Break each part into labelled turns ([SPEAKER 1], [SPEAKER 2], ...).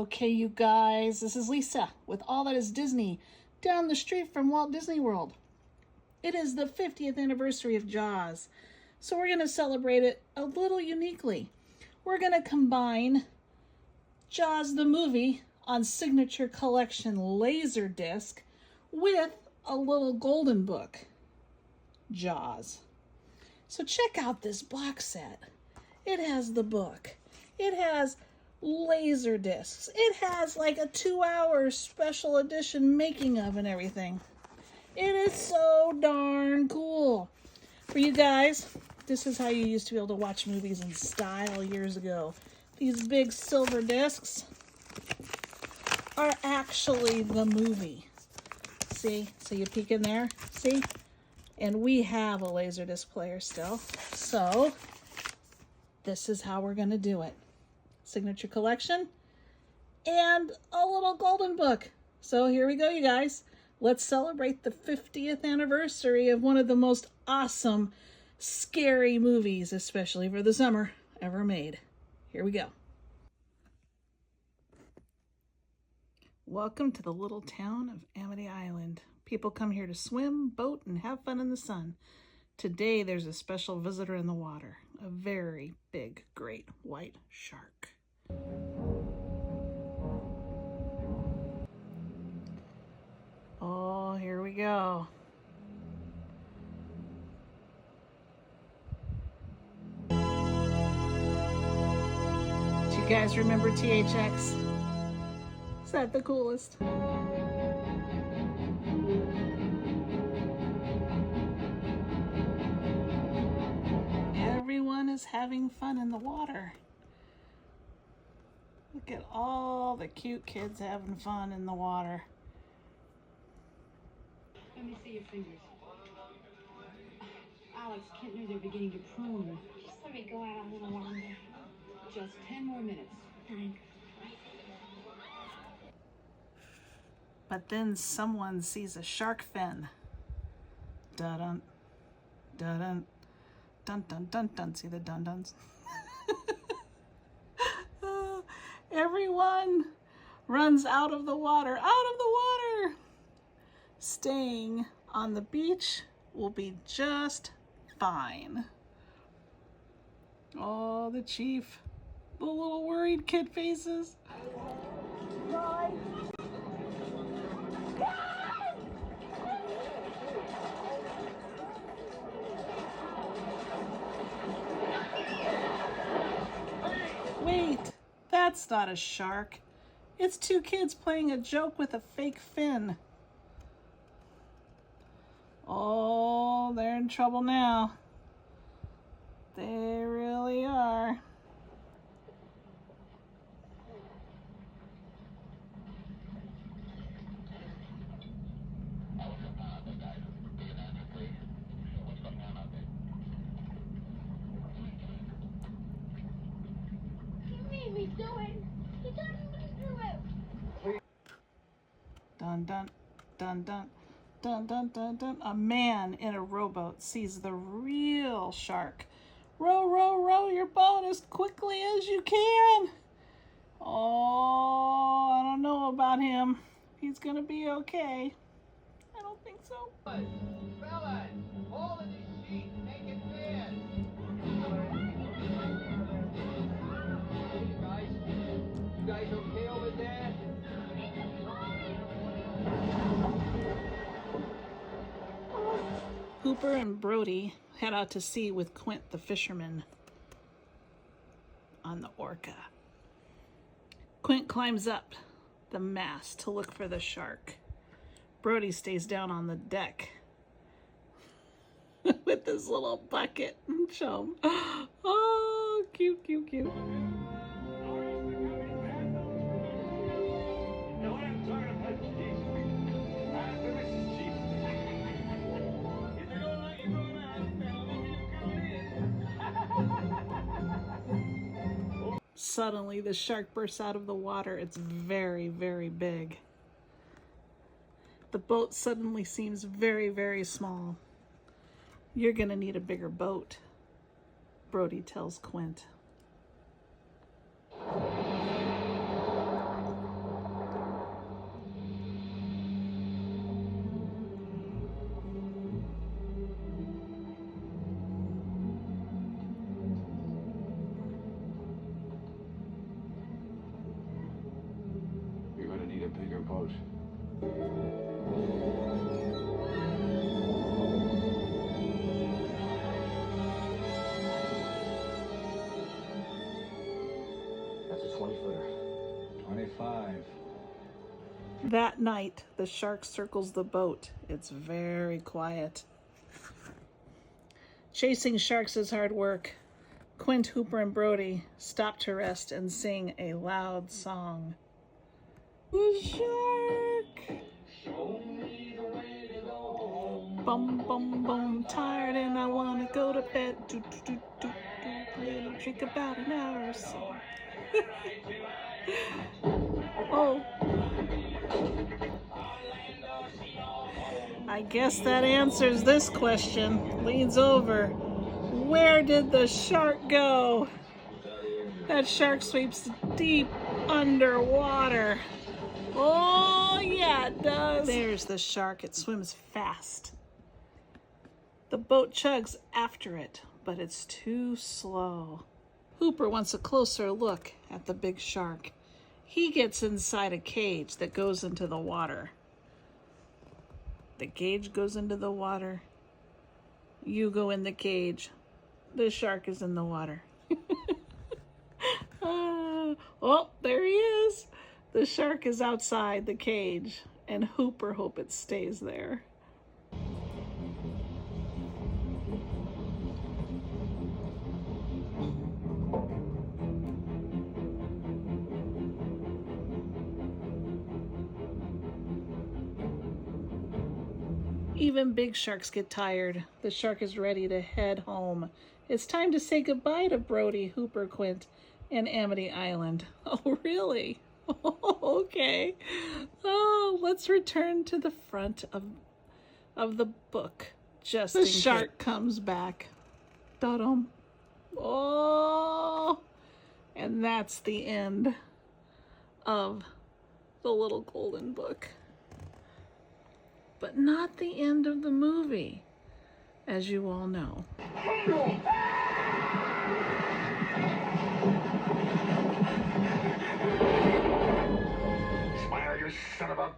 [SPEAKER 1] Okay, you guys, this is Lisa with All That Is Disney down the street from Walt Disney World. It is the 50th anniversary of Jaws, so we're going to celebrate it a little uniquely. We're going to combine Jaws the movie on Signature Collection Laserdisc with a little golden book, Jaws. So check out this box set. It has the book. It has laser discs. It has like a 2-hour special edition making of and everything. It is so darn cool. For you guys, this is how you used to be able to watch movies in style years ago. These big silver discs are actually the movie. See? So you peek in there, see? And we have a laserdisc player still. So this is how we're going to do it. Signature Collection and a little golden book. So here we go, you guys. Let's celebrate the 50th anniversary of one of the most awesome, scary movies, especially for the summer, ever made. Here we go. Welcome to the little town of Amity Island. People come here to swim, boat, and have fun in the sun. Today there's a special visitor in the water, a very big, great white shark. Oh, here we go. Do you guys remember THX? Is that the coolest? Everyone is having fun in the water. Look at all the cute kids having fun in the water.
[SPEAKER 2] Let me see your fingers. Alex, Kent knew they're beginning to prune.
[SPEAKER 3] Just let me go out a little longer.
[SPEAKER 2] Just 10 more minutes.
[SPEAKER 3] Fine.
[SPEAKER 1] But then someone sees a shark fin. Dun-dun, dun-dun, dun-dun, dun-dun. See the dun-duns? Everyone runs out of the water, Staying on the beach will be just fine. Oh, the chief, the little worried kid faces. Wait, that's not a shark. It's two kids playing a joke with a fake fin. Oh, they're in trouble now. They really are.
[SPEAKER 3] He made me do it. He got me to do it.
[SPEAKER 1] Dun dun dun dun dun dun dun dun. A man in a rowboat sees the real shark. Row, row, row your boat as quickly as you can. Oh, I don't know about him. He's gonna be okay. I don't think so.
[SPEAKER 4] Fellas, hold of these sheets, make it fast. You guys okay over there?
[SPEAKER 1] Hooper and Brody head out to sea with Quint the fisherman on the Orca. Quint climbs up the mast to look for the shark. Brody stays down on the deck with his little bucket and chum. Oh, cute, cute, cute. Suddenly, the shark bursts out of the water. It's very, very big. The boat suddenly seems very, very small. You're gonna need a bigger boat, Brody tells Quint.
[SPEAKER 5] a bigger boat.
[SPEAKER 6] That's a 20-footer.
[SPEAKER 5] 25.
[SPEAKER 1] That night, the shark circles the boat. It's very quiet. Chasing sharks is hard work. Quint, Hooper, and Brody stop to rest and sing a loud song. The shark! Bum, bum, bum, tired and I want to go to bed. Do, do, do, do, do. Little drink about an hour or so. Oh. I guess that answers this question. Leans over. Where did the shark go? That shark sweeps deep underwater. Oh, yeah, it does. There's the shark. It swims fast. The boat chugs after it, but it's too slow. Hooper wants a closer look at the big shark. He gets inside a cage that goes into the water. The cage goes into the water. You go in the cage. The shark is in the water. Oh, there he is. The shark is outside the cage, and Hooper hope it stays there. Even big sharks get tired. The shark is ready to head home. It's time to say goodbye to Brody, Hooper, Quint, and Amity Island. Oh, really? Okay. Oh, let's return to the front of the book. Just the shark comes back. Da-dum. Oh, and that's the end of the Little Golden Book. But not the end of the movie, as you all know.
[SPEAKER 5] Smile, you son of a...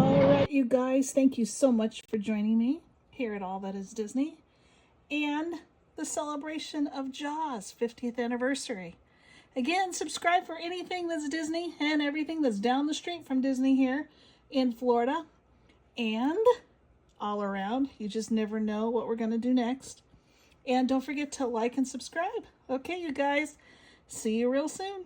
[SPEAKER 1] All right, you guys, thank you so much for joining me here at All That Is Disney and the celebration of Jaws' 50th anniversary. Again, subscribe for anything that's Disney and everything that's down the street from Disney here in Florida and all around. You just never know what we're going to do next. And don't forget to like and subscribe. Okay, you guys, see you real soon.